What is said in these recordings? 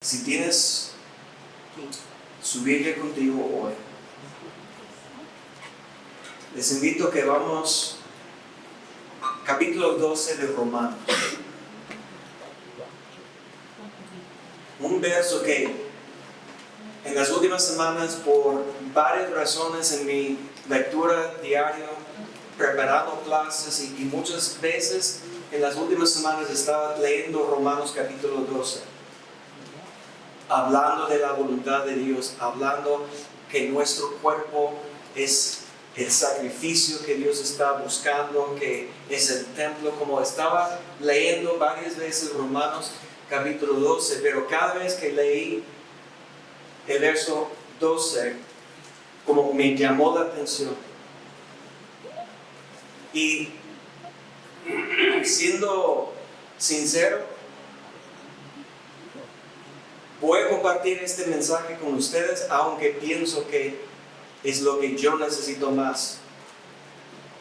Si tienes su Biblia contigo hoy, les invito a que vamos capítulo 12 de Romanos. Un verso que en las últimas semanas, por varias razones en mi lectura diaria, preparando clases y muchas veces en las últimas semanas estaba leyendo Romanos capítulo 12. Hablando de la voluntad de Dios, hablando que nuestro cuerpo es el sacrificio que Dios está buscando, que es el templo, como estaba leyendo varias veces Romanos capítulo 12, pero cada vez que leí el verso 12, como me llamó la atención. Y siendo sincero, voy a compartir este mensaje con ustedes, aunque pienso que es lo que yo necesito más.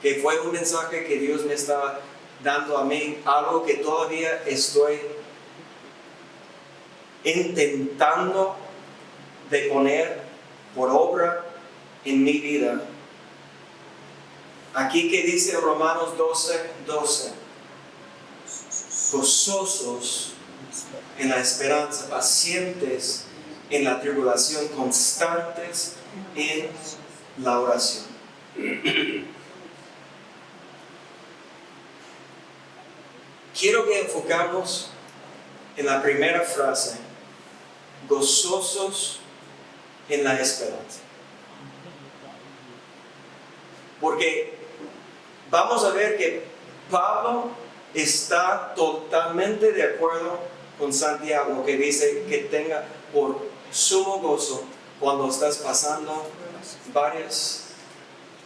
Que fue un mensaje que Dios me estaba dando a mí, algo que todavía estoy intentando de poner por obra en mi vida. Aquí que dice Romanos 12:12, gozosos en la esperanza, pacientes en la tribulación, constantes en la oración. Quiero que enfocamos en la primera frase, gozosos en la esperanza. Porque vamos a ver que Pablo está totalmente de acuerdo con Santiago, que dice que tenga por sumo gozo cuando estás pasando varias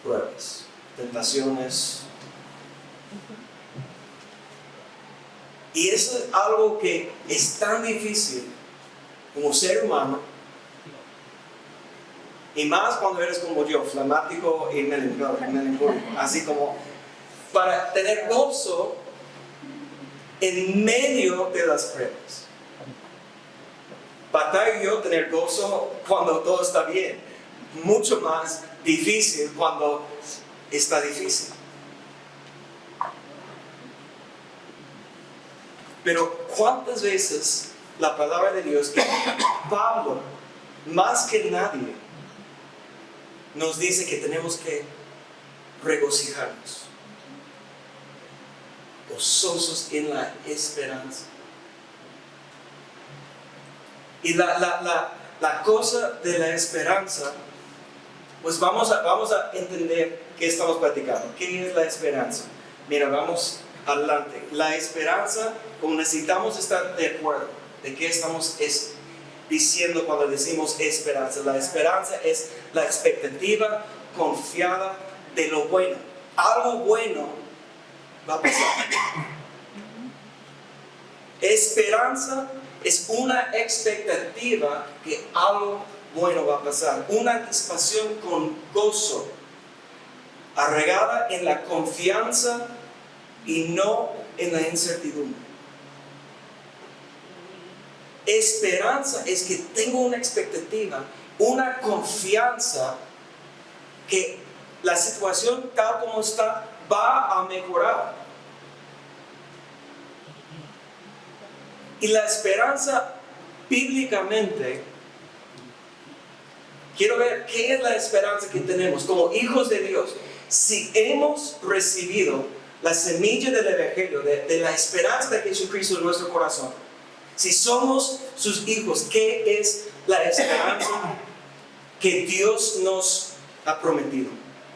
pruebas, tentaciones. Y eso es algo que es tan difícil como ser humano, y más cuando eres como yo, flemático y melancólico, así como para tener gozo en medio de las pruebas. Batallo yo tener gozo cuando todo está bien, mucho más difícil cuando está difícil. Pero ¿cuántas veces la palabra de Dios, que Pablo, más que nadie, nos dice que tenemos que regocijarnos, gozosos en la esperanza? Y la cosa de la esperanza, pues vamos a entender qué estamos platicando. ¿Qué es la esperanza? Mira, vamos adelante. La esperanza, como necesitamos estar de acuerdo de qué estamos diciendo cuando decimos esperanza. La esperanza es la expectativa confiada de lo bueno. Algo bueno va a pasar. Esperanza es una expectativa que algo bueno va a pasar. Una anticipación con gozo, arraigada en la confianza y no en la incertidumbre. Esperanza es que tengo una expectativa, una confianza que la situación tal como está va a mejorar. Y la esperanza, bíblicamente, quiero ver qué es la esperanza que tenemos como hijos de Dios. Si hemos recibido la semilla del Evangelio, de la esperanza de Jesucristo en nuestro corazón, si somos sus hijos, ¿qué es la esperanza que Dios nos ha prometido?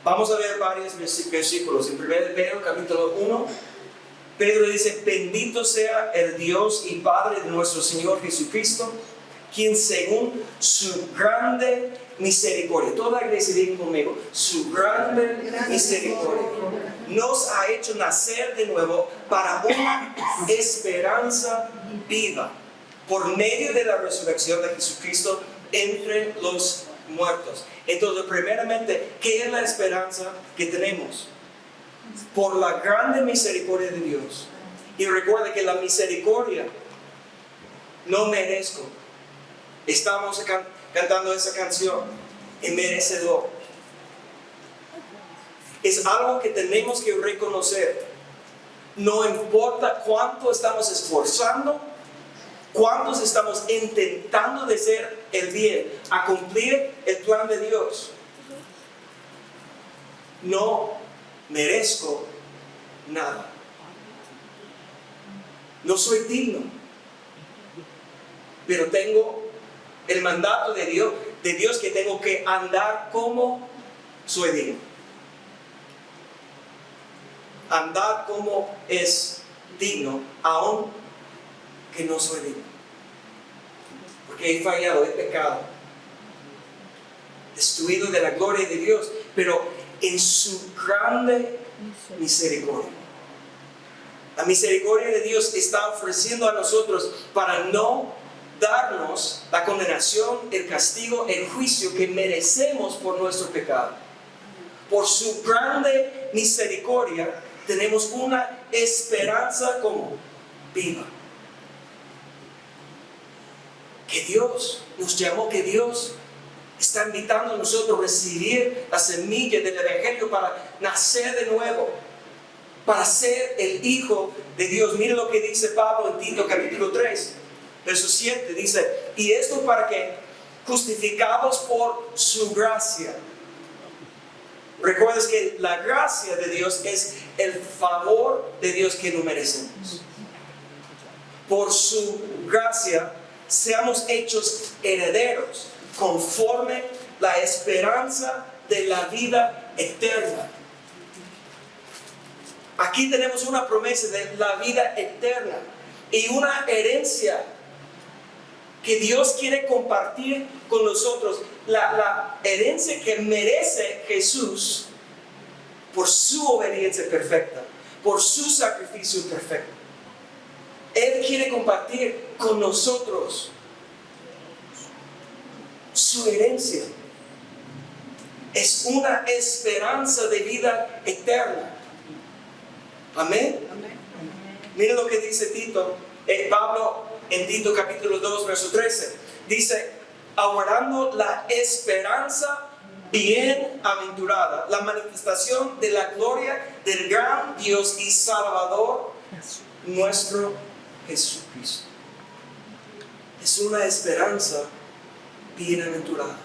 Vamos a ver varios versículos. En 1 Pedro capítulo 1, Pedro dice: bendito sea el Dios y Padre de nuestro Señor Jesucristo, quien según su grande misericordia, toda la iglesia diga conmigo, su grande misericordia, nos ha hecho nacer de nuevo para una esperanza viva, por medio de la resurrección de Jesucristo entre los muertos. Entonces, primeramente, ¿qué es la esperanza que tenemos? Por la grande misericordia de Dios. Y recuerda que la misericordia no merezco. estamos cantando esa canción, el merecedor. Es algo que tenemos que reconocer. No importa cuánto estamos esforzando, cuántos estamos intentando de hacer el bien, a cumplir el plan de Dios. No merezco nada. No soy digno. Pero tengo el mandato de Dios que tengo que andar como soy digno. Andar como es digno, aun que no soy digno. Porque he fallado, he pecado, destruido de la gloria de Dios, pero en su grande misericordia. La misericordia de Dios está ofreciendo a nosotros para no darnos la condenación, el castigo, el juicio que merecemos por nuestro pecado. Por su grande misericordia tenemos una esperanza como viva. Que Dios nos llamó, que Dios está invitando a nosotros a recibir la semilla del Evangelio para nacer de nuevo, para ser el Hijo de Dios. Mire lo que dice Pablo en Tito capítulo 3, verso 7, dice, y esto para que, justificados por su gracia. Recuerdas que la gracia de Dios es el favor de Dios que no merecemos. Por su gracia seamos hechos herederos conforme la esperanza de la vida eterna. Aquí tenemos una promesa de la vida eterna y una herencia que Dios quiere compartir con nosotros. La herencia que merece Jesús por su obediencia perfecta, por su sacrificio perfecto. Él quiere compartir con nosotros su herencia. Es una esperanza de vida eterna. Amén. Mira lo que dice Tito, Pablo en Tito capítulo 2, verso 13. Dice, aguardando la esperanza bienaventurada, la manifestación de la gloria del gran Dios y Salvador, nuestro Jesucristo. Es una esperanza bienaventurada.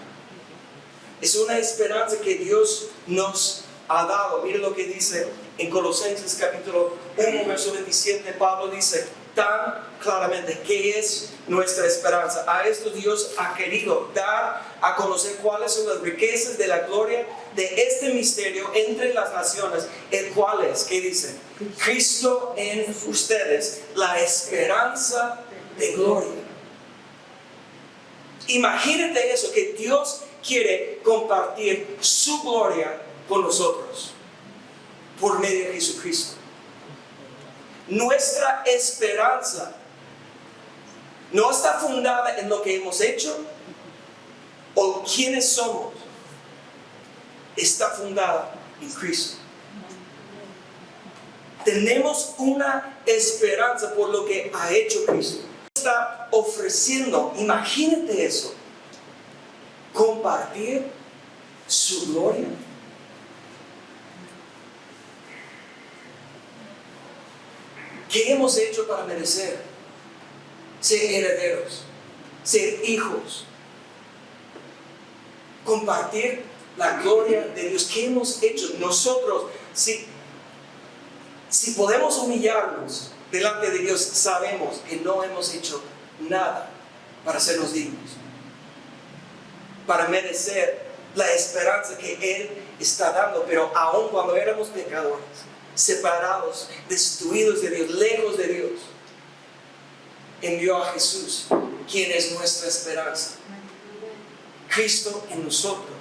Es una esperanza que Dios nos ha dado. Mire lo que dice en Colosenses capítulo 1, verso 27. Pablo dice tan claramente que es nuestra esperanza. A esto Dios ha querido dar a conocer cuáles son las riquezas de la gloria de este misterio entre las naciones, el cual es, ¿qué dice? Cristo en ustedes, la esperanza de gloria. Imagínate eso, que Dios quiere compartir su gloria con nosotros por medio de Jesucristo. Nuestra esperanza no está fundada en lo que hemos hecho o quiénes somos. Está fundada en Cristo. Tenemos una esperanza por lo que ha hecho Cristo. Está ofreciendo, imagínate eso, compartir su gloria. ¿Qué hemos hecho para merecer ser herederos, ser hijos? Compartir la gloria de Dios. ¿Qué hemos hecho nosotros? Si podemos humillarnos delante de Dios, sabemos que no hemos hecho nada para sernos dignos, para merecer la esperanza que Él está dando. Pero aun cuando éramos pecadores, separados, destruidos de Dios, lejos de Dios, envió a Jesús, quien es nuestra esperanza. Cristo en nosotros.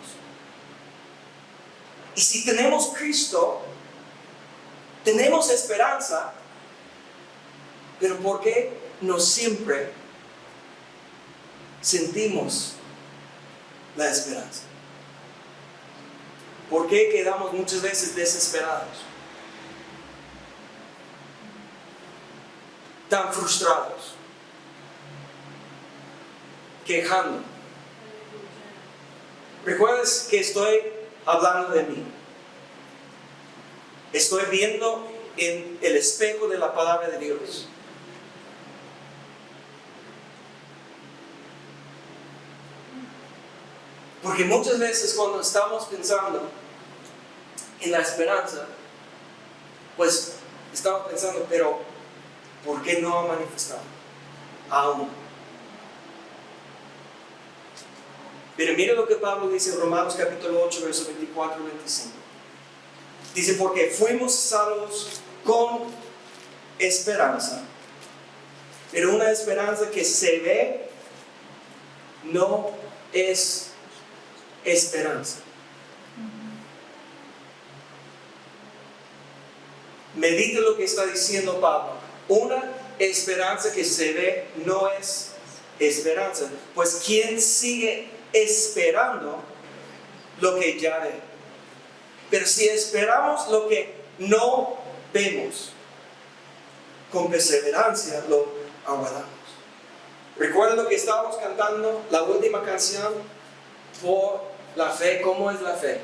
Y si tenemos Cristo, tenemos esperanza. Pero ¿por qué no siempre sentimos la esperanza? ¿Por qué quedamos muchas veces desesperados? Tan frustrados. quejando. Recuerdes que estoy hablando de mí. Estoy viendo en el espejo de la palabra de Dios. Porque muchas veces cuando estamos pensando en la esperanza, pues estamos pensando, pero ¿por qué no ha manifestado aún? Pero mire lo que Pablo dice en Romanos capítulo 8, versos 24 y 25. Dice, porque fuimos salvos con esperanza, pero una esperanza que se ve no es esperanza. Medite lo que está diciendo Pablo. Una esperanza que se ve no es esperanza. Pues ¿quién sigue esperando lo que ya ve? Pero si esperamos lo que no vemos, con perseverancia lo aguardamos. ¿Recuerdan lo que estábamos cantando? La última canción, por la fe. ¿Cómo es la fe?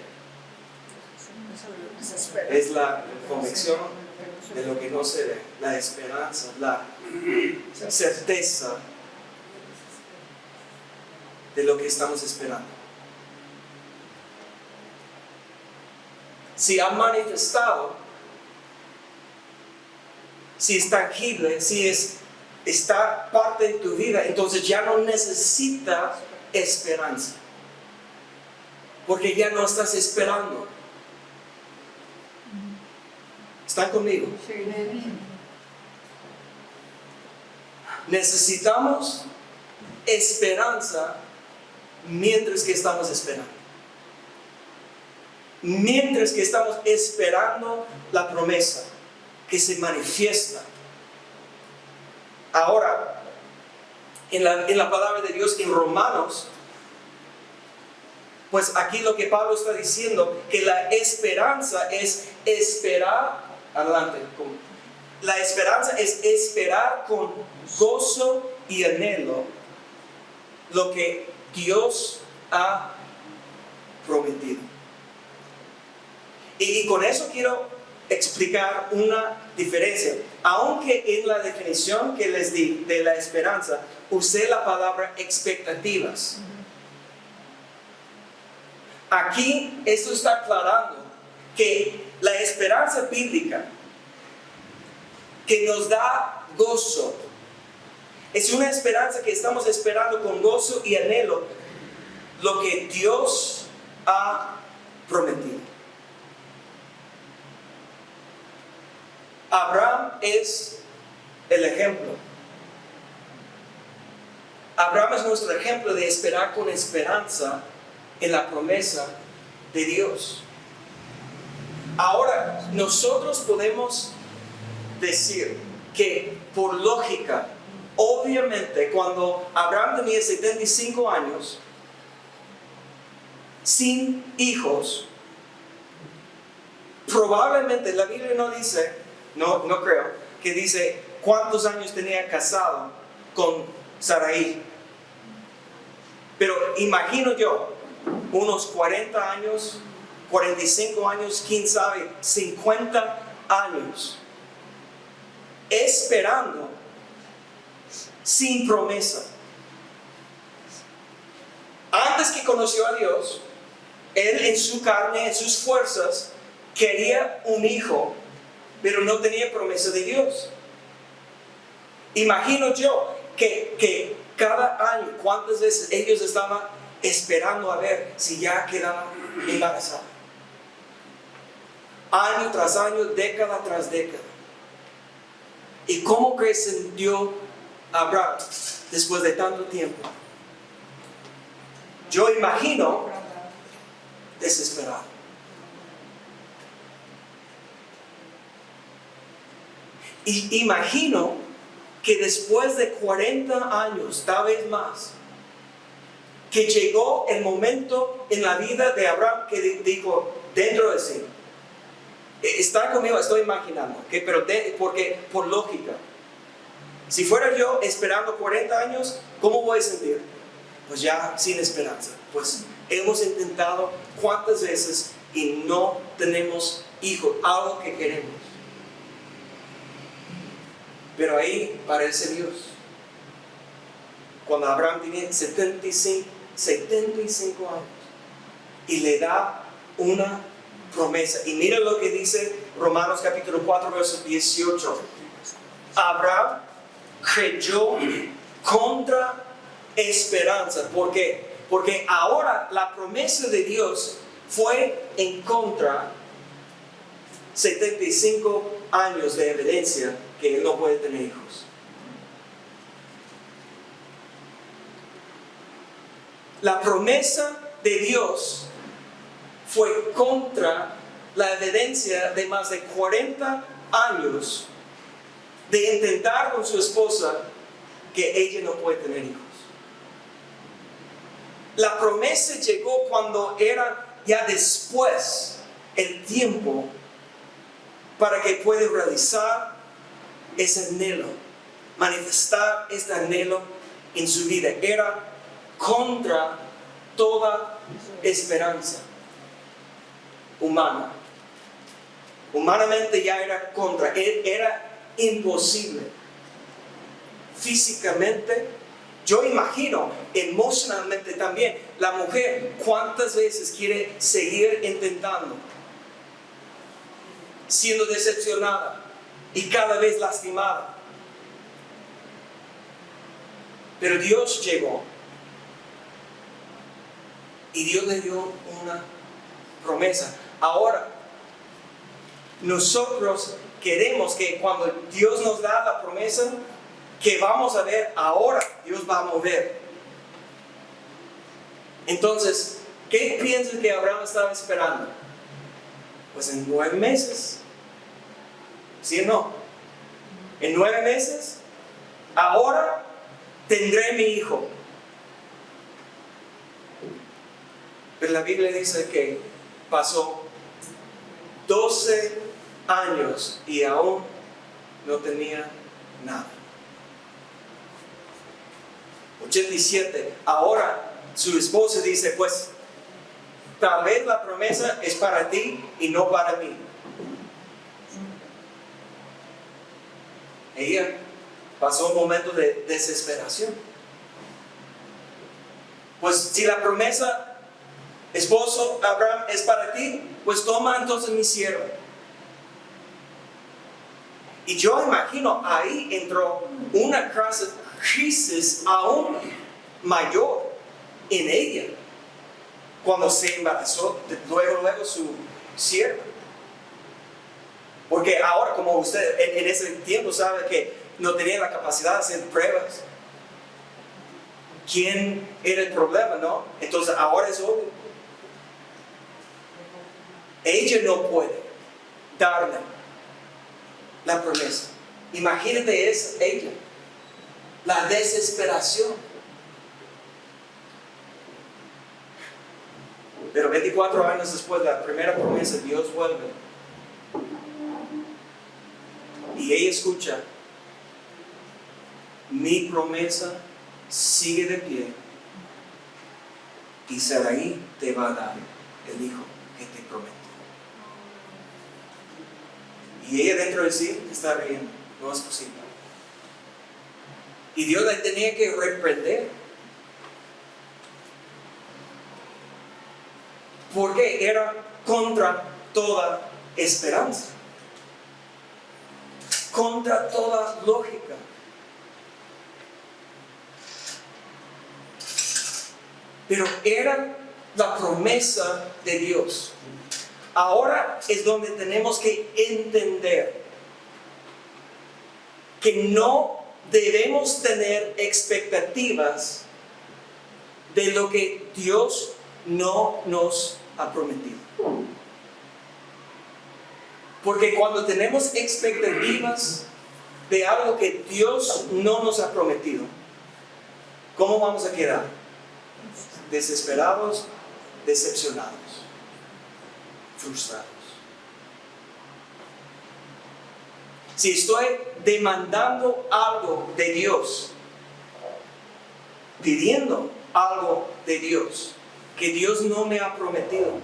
Es la convicción de lo que no se ve, la esperanza, la certeza de lo que estamos esperando. Si ha manifestado, si es tangible, si está parte de tu vida, entonces ya no necesita esperanza, porque ya no estás esperando. ¿Están conmigo? Sí. Necesitamos esperanza mientras que estamos esperando. Mientras que estamos esperando la promesa que se manifiesta. Ahora, en la palabra de Dios, en Romanos, pues aquí lo que Pablo está diciendo, que la esperanza es esperar. Adelante. La esperanza es esperar con gozo y anhelo lo que Dios ha prometido. Y con eso quiero explicar una diferencia. Aunque en la definición que les di de la esperanza usé la palabra expectativas, aquí esto está aclarando que la esperanza bíblica que nos da gozo es una esperanza que estamos esperando con gozo y anhelo lo que Dios ha prometido. Abraham es el ejemplo. Abraham es nuestro ejemplo de esperar con esperanza en la promesa de Dios. Ahora, nosotros podemos decir que por lógica, obviamente, cuando Abraham tenía 75 años, sin hijos, probablemente la Biblia no dice, no creo, que dice cuántos años tenía casado con Sarai. Pero imagino yo, unos 40 años, 45 años, quién sabe, 50 años, esperando sin promesa. Antes que conoció a Dios, él en su carne, en sus fuerzas, quería un hijo, pero no tenía promesa de Dios. Imagino yo que cada año, cuántas veces ellos estaban esperando a ver si ya quedaba embarazada. Año tras año, década tras década. ¿Y cómo que se sintió Abraham después de tanto tiempo? Yo imagino desesperado. Y imagino que después de 40 años, tal vez más, que llegó el momento en la vida de Abraham que dijo dentro de sí, está conmigo, estoy imaginando, ¿okay? Pero porque por lógica, si fuera yo esperando 40 años, ¿cómo voy a sentir? pues ya sin esperanza. Pues hemos intentado cuántas veces y no tenemos hijos, algo que queremos. Pero ahí aparece Dios. Cuando Abraham tenía 75 años y le da una promesa. Y mira lo que dice Romanos capítulo 4, verso 18. Abraham creyó contra esperanza. ¿Por qué? Porque ahora la promesa de Dios fue en contra 75 años de evidencia que él no puede tener hijos. La promesa de Dios fue contra la evidencia de más de 40 años de intentar con su esposa que ella no puede tener hijos. La promesa llegó cuando era ya después el tiempo para que pueda realizar ese anhelo, manifestar este anhelo en su vida. Era contra toda esperanza humana. Humanamente ya era contra, era imposible. Físicamente, yo imagino, emocionalmente también, la mujer cuántas veces quiere seguir intentando, siendo decepcionada y cada vez lastimada. Pero Dios llegó y Dios le dio una promesa. Ahora, nosotros queremos que cuando Dios nos da la promesa, que vamos a ver ahora, Dios va a mover. Entonces, ¿qué piensas que Abraham estaba esperando? Pues en 9 meses. ¿Sí o no? En 9 meses, ahora tendré mi hijo. Pero la Biblia dice que pasó 12 años y aún no tenía nada. 87. Ahora su esposa dice, pues tal vez la promesa es para ti y no para mí. Ella pasó un momento de desesperación. Pues si la promesa, esposo Abraham, es para ti, pues toma entonces mi sierva. Y yo imagino ahí entró una crisis aún mayor en ella cuando se embarazó luego su sierva. Porque ahora, como usted en ese tiempo sabe que no tenía la capacidad de hacer pruebas, ¿quién era el problema, no? Entonces ahora es obvio. Ella no puede darle la promesa. Imagínate ella, la desesperación. Pero 24 años después de la primera promesa, Dios vuelve. Y ella escucha, mi promesa sigue de pie y Sarai te va a dar el hijo que te prometió. Y ella dentro de sí está riendo, no es posible. Y Dios la tenía que reprender. Porque era contra toda esperanza. Contra toda lógica. Pero era la promesa de Dios. Ahora es donde tenemos que entender que no debemos tener expectativas de lo que Dios no nos ha prometido. Porque cuando tenemos expectativas de algo que Dios no nos ha prometido, ¿cómo vamos a quedar? Desesperados, decepcionados, frustrados. Si estoy demandando algo de Dios, pidiendo algo de Dios que Dios no me ha prometido,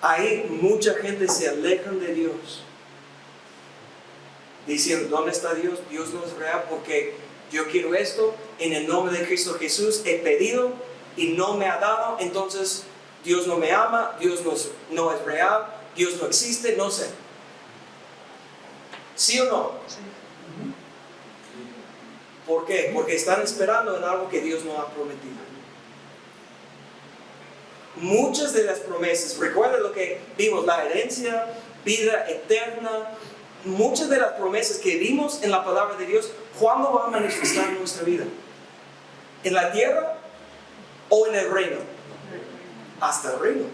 hay mucha gente que se alejan de Dios, diciendo, ¿dónde está Dios? Dios no es real porque yo quiero esto, en el nombre de Cristo Jesús he pedido y no me ha dado, entonces Dios no me ama, Dios no es real, Dios no existe, no sé. ¿Sí o no? Sí. ¿Por qué? Porque están esperando en algo que Dios no ha prometido. Muchas de las promesas, recuerda lo que vimos, la herencia, vida eterna, muchas de las promesas que vimos en la palabra de Dios, ¿cuándo va a manifestar en nuestra vida? ¿En la tierra o en el reino? Hasta el reino.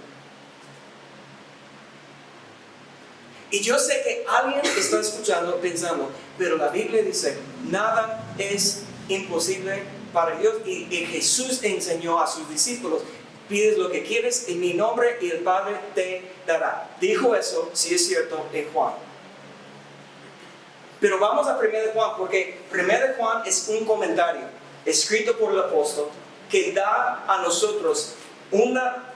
Y yo sé que alguien está escuchando pensando, pero la Biblia dice, nada es imposible para Dios. Y Jesús enseñó a sus discípulos, pides lo que quieres en mi nombre y el Padre te dará. Dijo eso, si es cierto, en Juan. Pero vamos a 1 de Juan, porque 1 de Juan es un comentario escrito por el apóstol que da a nosotros una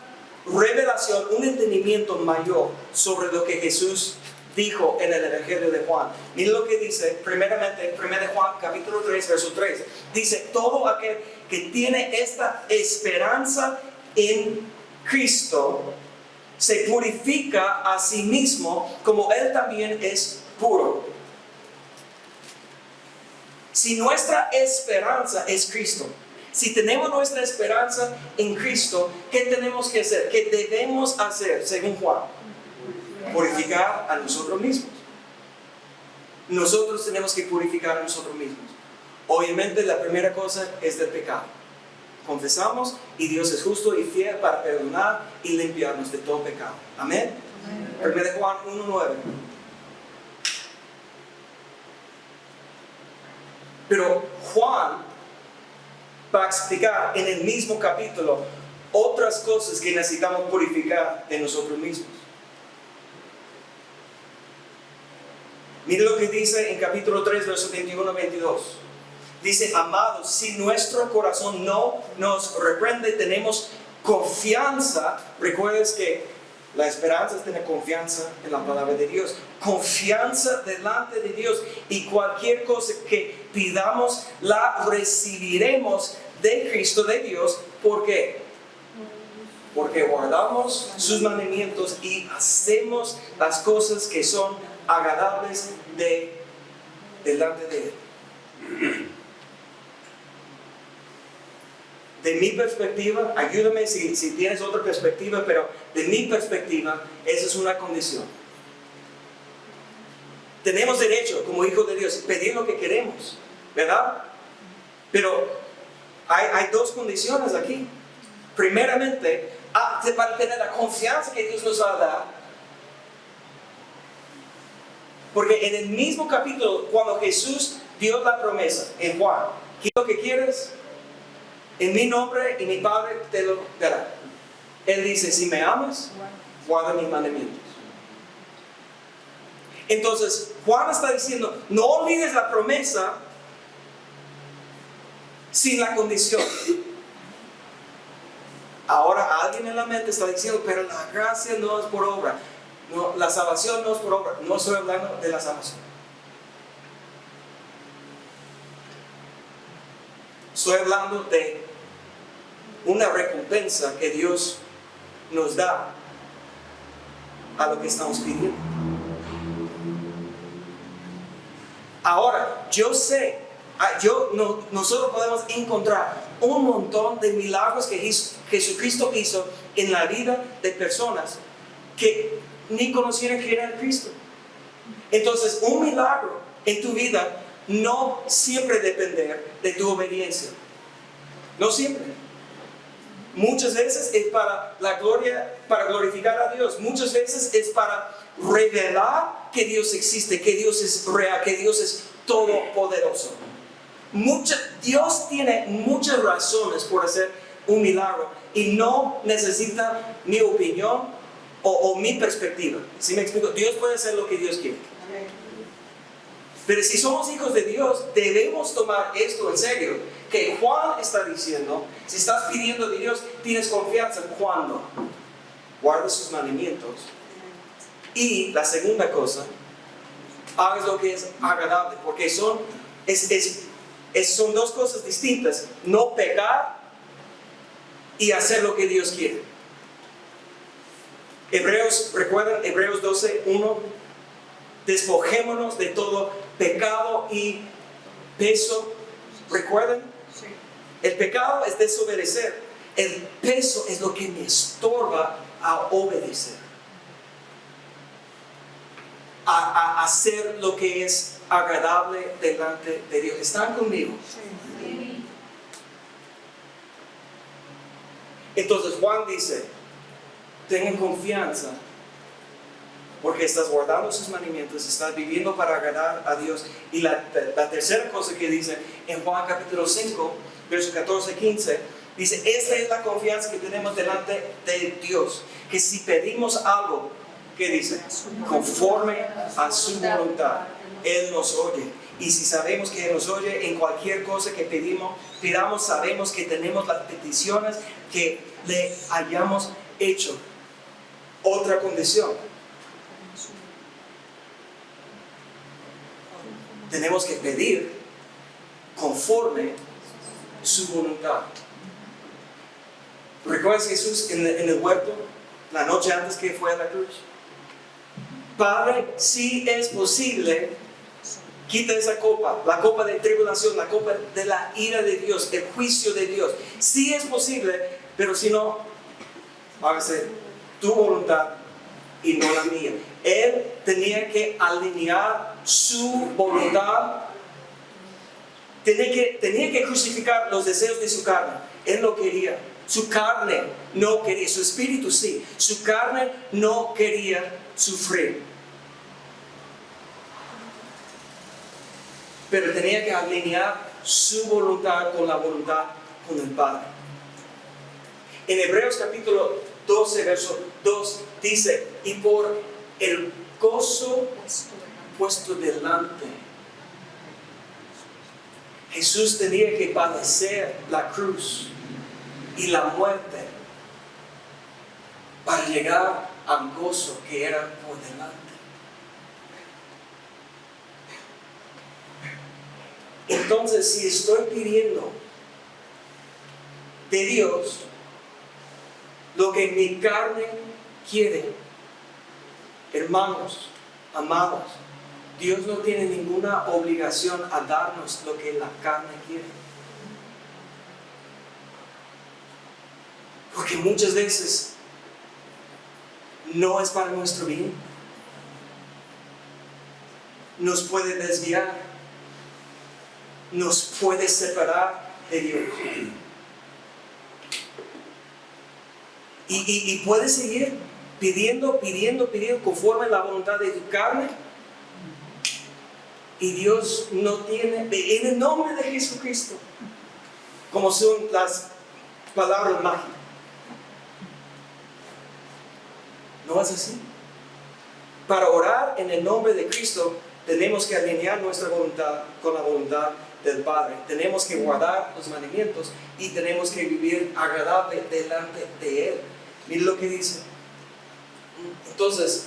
revelación, un entendimiento mayor sobre lo que Jesús dijo en el Evangelio de Juan. Miren lo que dice, primeramente, 1 de Juan, capítulo 3, verso 3. Dice, todo aquel que tiene esta esperanza en Cristo se purifica a sí mismo como Él también es puro. Si nuestra esperanza es Cristo, si tenemos nuestra esperanza en Cristo, ¿qué tenemos que hacer? ¿Qué debemos hacer, según Juan? Purificar a nosotros mismos. Nosotros tenemos que purificar a nosotros mismos. Obviamente la primera cosa es del pecado. Confesamos y Dios es justo y fiel para perdonar y limpiarnos de todo pecado. Amén. 1 de Juan 1:9. Pero Juan va a explicar en el mismo capítulo otras cosas que necesitamos purificar de nosotros mismos. Mire lo que dice en capítulo 3, versos 21-22. Dice, amados, si nuestro corazón no nos reprende, tenemos confianza. Recuerdes que la esperanza es tener confianza en la palabra de Dios. Confianza delante de Dios. Y cualquier cosa que pidamos, la recibiremos de Cristo, de Dios. ¿Por qué? Porque guardamos sus mandamientos y hacemos las cosas que son agradables delante de Él. De mi perspectiva, ayúdame si tienes otra perspectiva, pero de mi perspectiva, esa es una condición. Tenemos derecho, como hijos de Dios, pedir lo que queremos, ¿verdad? Pero hay dos condiciones aquí. Primeramente, para tener la confianza que Dios nos va a dar. Porque en el mismo capítulo, cuando Jesús dio la promesa en Juan, ¿qué es lo que quieres? En mi nombre y mi Padre te lo dará. Él dice, si me amas, guarda mis mandamientos. Entonces, Juan está diciendo, no olvides la promesa sin la condición. Ahora alguien en la mente está diciendo, pero la gracia no es por obra. No, la salvación no es por obra. No estoy hablando de la salvación. Estoy hablando de una recompensa que Dios nos da a lo que estamos pidiendo. Ahora, yo sé, nosotros podemos encontrar un montón de milagros que Jesucristo hizo en la vida de personas que ni conocieron quién era Cristo. Entonces, un milagro en tu vida no siempre depende de tu obediencia. No siempre. Muchas veces es para la gloria, para glorificar a Dios. Muchas veces es para revelar que Dios existe, que Dios es real, que Dios es todopoderoso. Dios tiene muchas razones por hacer un milagro y no necesita mi opinión o mi perspectiva. ¿Sí me explico? Dios puede hacer lo que Dios quiere. Pero si somos hijos de Dios, debemos tomar esto en serio. Que Juan está diciendo, si estás pidiendo de Dios, tienes confianza. ¿Cuándo? Guarda sus mandamientos. Y la segunda cosa, hagas lo que es agradable, porque son dos cosas distintas. No pecar y hacer lo que Dios quiere. ¿Recuerdan Hebreos 12:1? Despojémonos de todo pecado y peso. ¿Recuerdan? Sí. El pecado es desobedecer. El peso es lo que me estorba a obedecer. A hacer lo que es agradable delante de Dios. ¿Están conmigo? Sí. Entonces Juan dice, tengan confianza, porque estás guardando sus mandamientos, estás viviendo para agradar a Dios. Y la tercera cosa que dice en Juan capítulo 5, versos 14-15, dice, esta es la confianza que tenemos delante de Dios, que si pedimos algo, ¿qué dice? Conforme a su voluntad, Él nos oye. Y si sabemos que Él nos oye en cualquier cosa que pidamos, sabemos que tenemos las peticiones que le hayamos hecho. Otra condición. Tenemos que pedir conforme su voluntad. ¿Recuerdas Jesús en el huerto, la noche antes que fue a la cruz? Padre, si es posible, quita esa copa, la copa de tribulación, la copa de la ira de Dios, el juicio de Dios. Si es posible, pero si no, hágase tu voluntad y no la mía. Él tenía que alinear su voluntad, tenía que crucificar los deseos de su carne. Él no quería, su carne no quería, su espíritu sí, su carne no quería sufrir. Pero tenía que alinear su voluntad con la voluntad con el Padre. En Hebreos capítulo 12, verso 2 dice, y por el gozo puesto delante, Jesús tenía que padecer la cruz y la muerte para llegar al gozo que era por delante. Entonces, si estoy pidiendo de Dios lo que mi carne quiere, hermanos, amados, Dios no tiene ninguna obligación a darnos lo que la carne quiere. Porque muchas veces no es para nuestro bien. Nos puede desviar. Nos puede separar de Dios. Y puedes seguir pidiendo conforme a la voluntad de tu carne. Y Dios no tiene, en el nombre de Jesucristo, como son las palabras mágicas. No es así. Para orar en el nombre de Cristo, tenemos que alinear nuestra voluntad con la voluntad del Padre. Tenemos que guardar los mandamientos y tenemos que vivir agradable delante de Él. Miren lo que dice. Entonces,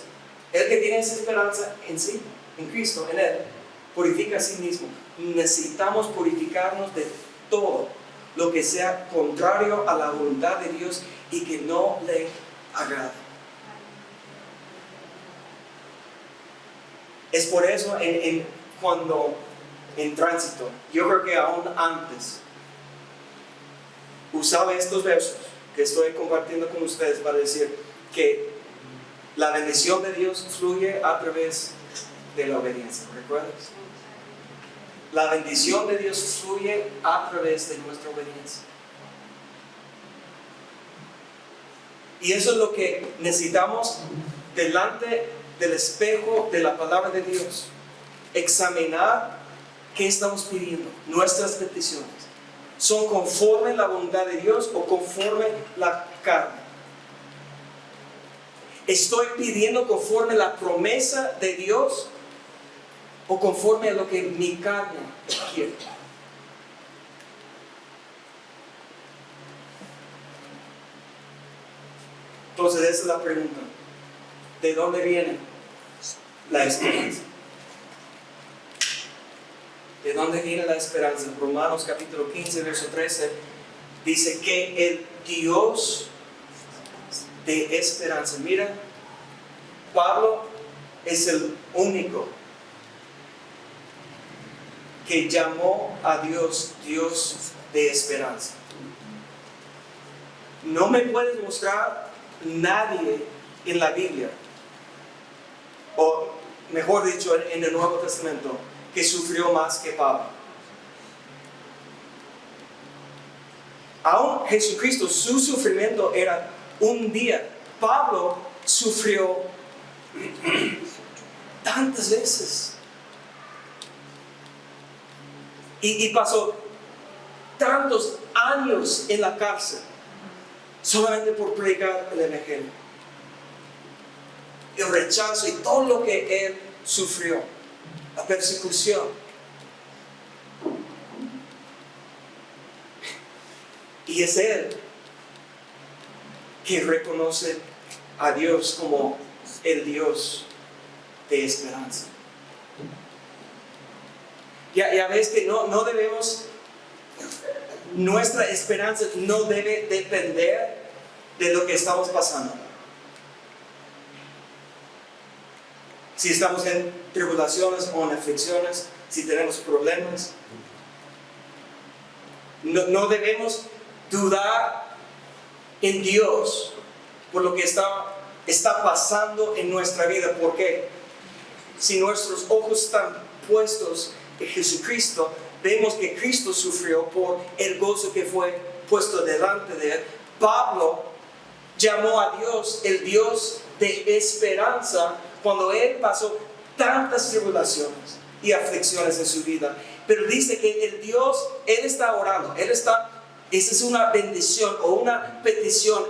el que tiene esa esperanza en sí, en Cristo, en Él, purifica a sí mismo. Necesitamos purificarnos de todo lo que sea contrario a la voluntad de Dios y que no le agrade. Es por eso cuando en tránsito, yo creo que aún antes, usaba estos versos que estoy compartiendo con ustedes para decir que la bendición de Dios fluye a través de la obediencia. ¿Recuerdas? La bendición de Dios fluye a través de nuestra obediencia. Y eso es lo que necesitamos delante del espejo de la palabra de Dios. Examinar qué estamos pidiendo, nuestras peticiones. ¿Son conforme la voluntad de Dios o conforme la carne? ¿Estoy pidiendo conforme la promesa de Dios o conforme a lo que mi carne quiere. Entonces esa es la pregunta. ¿De dónde viene la esperanza? ¿De dónde viene la esperanza? Romanos capítulo 15, verso 13 dice que el Dios de esperanza. Mira, Pablo es el único que llamó a Dios Dios de esperanza. No me puedes mostrar nadie en la Biblia, o mejor dicho en el Nuevo Testamento, que sufrió más que Pablo. Aún Jesucristo, su sufrimiento era un día. Pablo sufrió tantas veces y pasó tantos años en la cárcel solamente por predicar el Evangelio. El rechazo y todo lo que él sufrió, la persecución. Y es él que reconoce a Dios como el Dios de esperanza. Ya ves que no debemos, nuestra esperanza no debe depender de lo que estamos pasando. Si estamos en tribulaciones o en aflicciones, si tenemos problemas, no debemos dudar en Dios por lo que está pasando en nuestra vida. ¿Por qué? Si nuestros ojos están puestos en Jesucristo, vemos que Cristo sufrió por el gozo que fue puesto delante de él. Pablo llamó a Dios el Dios de esperanza cuando él pasó tantas tribulaciones y aflicciones en su vida. Pero dice que el Dios, él está orando, esa es una bendición o una petición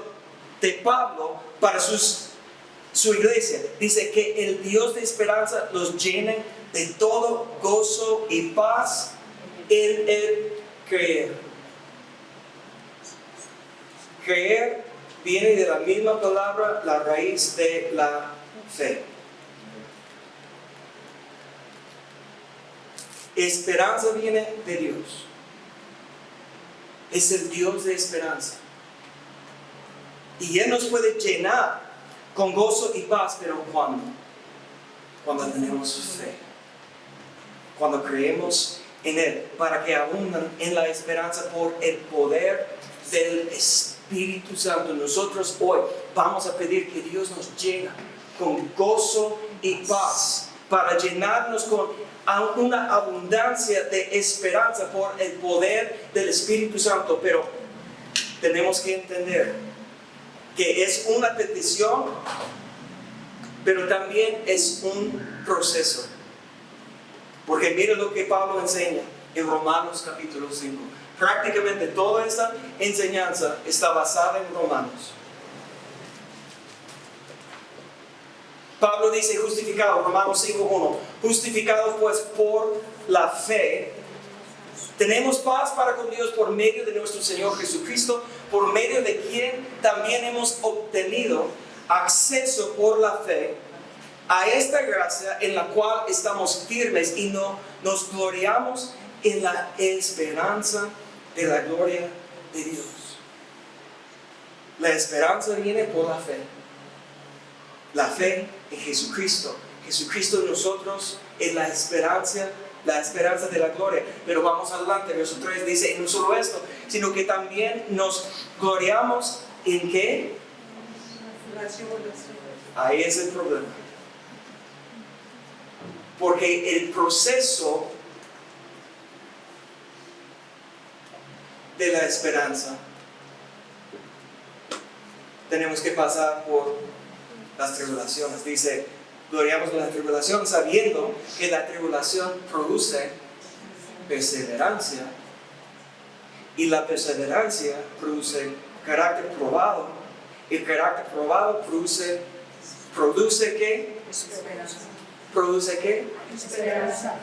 de Pablo para su iglesia. Dice que el Dios de esperanza los llene de todo gozo y paz en el creer. Creer viene de la misma palabra, la raíz de la fe. Esperanza viene de Dios. Es el Dios de esperanza. Y Él nos puede llenar con gozo y paz, pero ¿cuándo? Cuando tenemos fe. Cuando creemos en Él, para que abundan en la esperanza por el poder del Espíritu Santo. Nosotros hoy vamos a pedir que Dios nos llene con gozo y paz, para llenarnos con una abundancia de esperanza por el poder del Espíritu Santo. Pero tenemos que entender que es una petición, pero también es un proceso. Porque mira lo que Pablo enseña en Romanos capítulo 5. Prácticamente toda esta enseñanza está basada en Romanos. Pablo dice justificado, Romanos 5:1, justificado pues por la fe, tenemos paz para con Dios por medio de nuestro Señor Jesucristo, por medio de quien también hemos obtenido acceso por la fe a esta gracia en la cual estamos firmes y nos gloriamos en la esperanza de la gloria de Dios. La esperanza viene por la fe. La fe en Jesucristo. Jesucristo en nosotros es la esperanza de la gloria. Pero vamos adelante, verso 3 dice, y no solo esto, sino que también nos gloriamos en ¿qué? Ahí es el problema. Porque el proceso de la esperanza, tenemos que pasar por las tribulaciones. Dice, gloriamos en la tribulación, sabiendo que la tribulación produce perseverancia, y la perseverancia produce carácter probado, y el carácter probado produce ¿qué? produce ¿qué? Esperanza.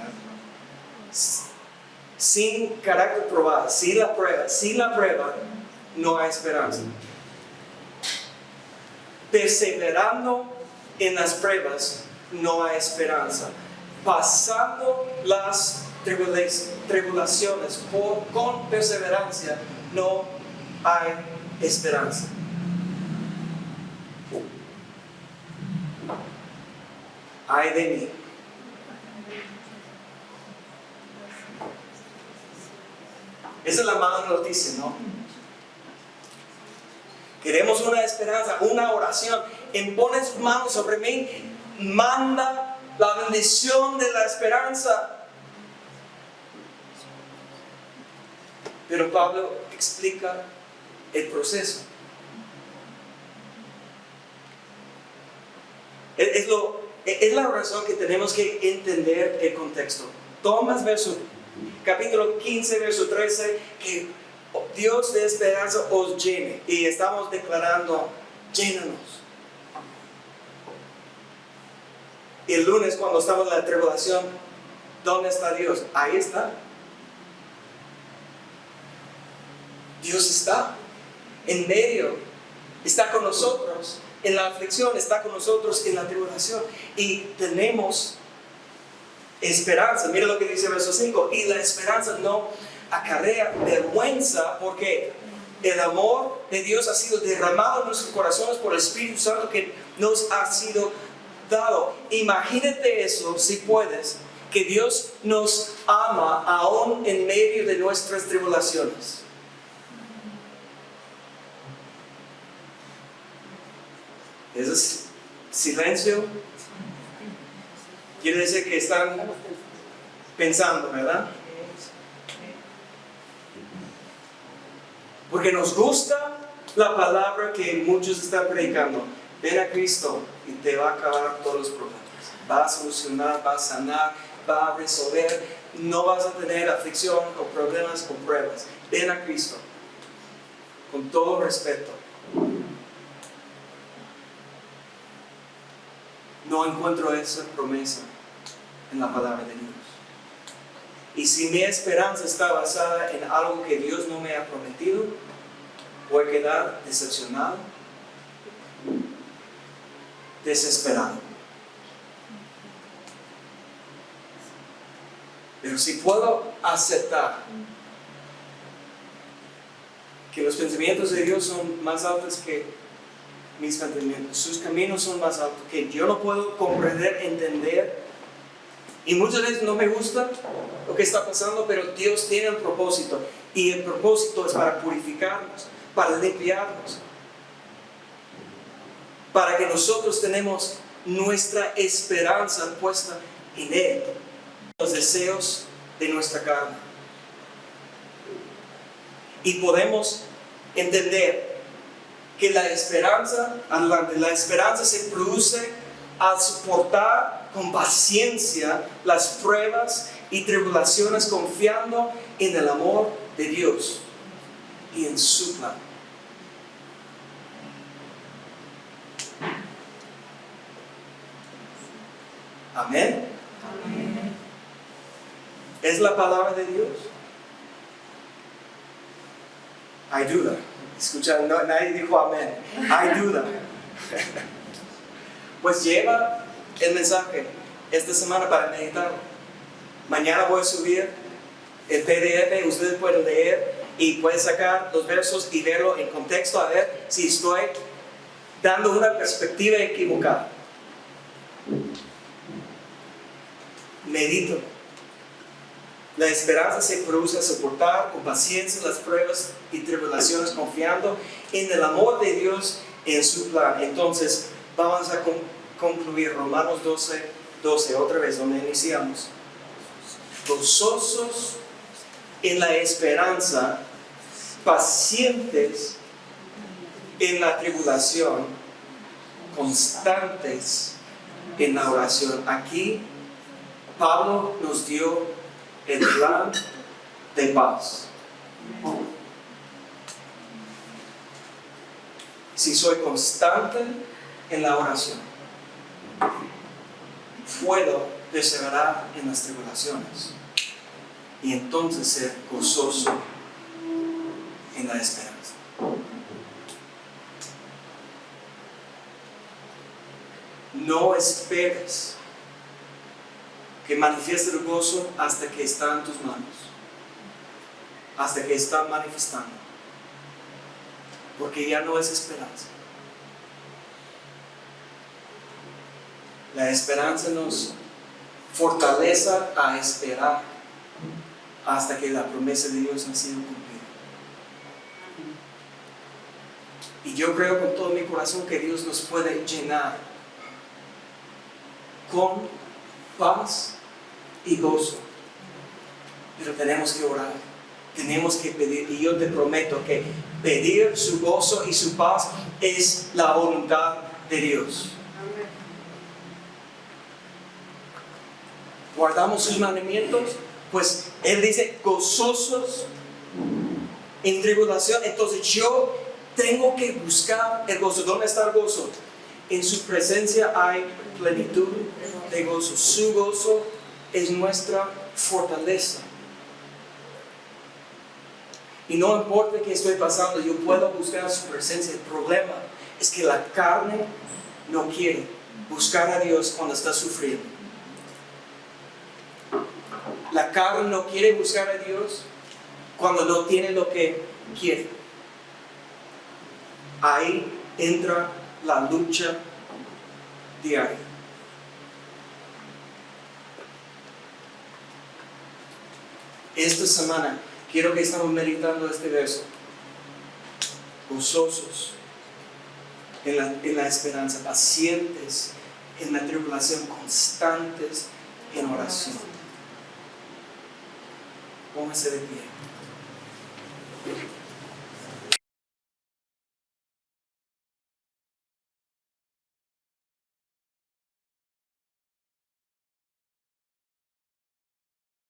Sin carácter probado, sin la prueba, no hay esperanza. Perseverando en las pruebas, no hay esperanza. Pasando las tribulaciones con perseverancia, no hay esperanza. Ay de mí. Esa es la mala noticia, ¿no? Queremos una esperanza, una oración. Impone sus manos sobre mí, manda la bendición de la esperanza. Pero Pablo explica el proceso. Es la razón que tenemos que entender el contexto. Tomas capítulo 15, verso 13, que Dios de esperanza os llene. Y estamos declarando, llénanos. Y el lunes cuando estamos en la tribulación, ¿dónde está Dios? Ahí está. Dios está en medio, está con nosotros en la aflicción, está con nosotros en la tribulación. Y tenemos esperanza. Mira lo que dice el verso 5. Y la esperanza no acarrea vergüenza, porque el amor de Dios ha sido derramado en nuestros corazones por el Espíritu Santo que nos ha sido dado. Imagínate eso, si puedes, que Dios nos ama aún en medio de nuestras tribulaciones. Ese silencio quiere decir que están pensando, ¿verdad? Porque nos gusta la palabra que muchos están predicando. Ven a Cristo y te va a acabar todos los problemas. Va a solucionar, va a sanar, va a resolver. No vas a tener aflicción o problemas o pruebas. Ven a Cristo. Con todo respeto. No encuentro esa promesa en la palabra de Dios. Y si mi esperanza está basada en algo que Dios no me ha prometido, voy a quedar decepcionado, desesperado. Pero si puedo aceptar que los pensamientos de Dios son más altos que mis pensamientos, sus caminos son más altos, que yo no puedo comprender, entender, y muchas veces no me gusta lo que está pasando, pero Dios tiene un propósito, y el propósito es para purificarnos, para limpiarnos, para que nosotros tenemos nuestra esperanza puesta en Él, los deseos de nuestra carne, y podemos entender que la esperanza se produce al soportar con paciencia las pruebas y tribulaciones, confiando en el amor de Dios y en su plan. Amén. Amén. ¿Es la palabra de Dios? Hay duda. Escucha, nadie dijo amén. Hay duda. Pues lleva el mensaje esta semana para meditarlo. Mañana voy a subir el PDF, ustedes pueden leer y pueden sacar los versos y verlo en contexto, a ver si estoy dando una perspectiva equivocada. Medito. La esperanza se produce a soportar con paciencia las pruebas y tribulaciones, confiando en el amor de Dios en su plan. Entonces, vamos a concluir Romanos 12, otra vez, donde iniciamos. Gozosos en la esperanza, pacientes en la tribulación, constantes en la oración. Aquí, Pablo nos dio el plan de paz. Si soy constante en la oración, puedo perseverar en las tribulaciones y entonces ser gozoso en la esperanza. No esperes que manifieste el gozo hasta que está en tus manos, hasta que está manifestando, porque ya no es esperanza. La esperanza nos fortalece a esperar hasta que la promesa de Dios ha sido cumplida. Y yo creo con todo mi corazón que Dios nos puede llenar con paz y gozo. Pero tenemos que orar, tenemos que pedir. Y yo te prometo que pedir su gozo y su paz es la voluntad de Dios. Guardamos sus mandamientos, pues Él dice gozosos en tribulación. Entonces yo tengo que buscar el gozo. ¿Dónde está el gozo? En su presencia hay plenitud de gozo. Su gozo es nuestra fortaleza. Y no importa qué estoy pasando, yo puedo buscar su presencia. El problema es que la carne no quiere buscar a Dios cuando está sufriendo. La carne no quiere buscar a Dios cuando no tiene lo que quiere. Ahí entra la lucha diaria. Esta semana quiero que estamos meditando este verso. Gozosos en la esperanza, pacientes en la tribulación, constantes en oración. Póngase de pie.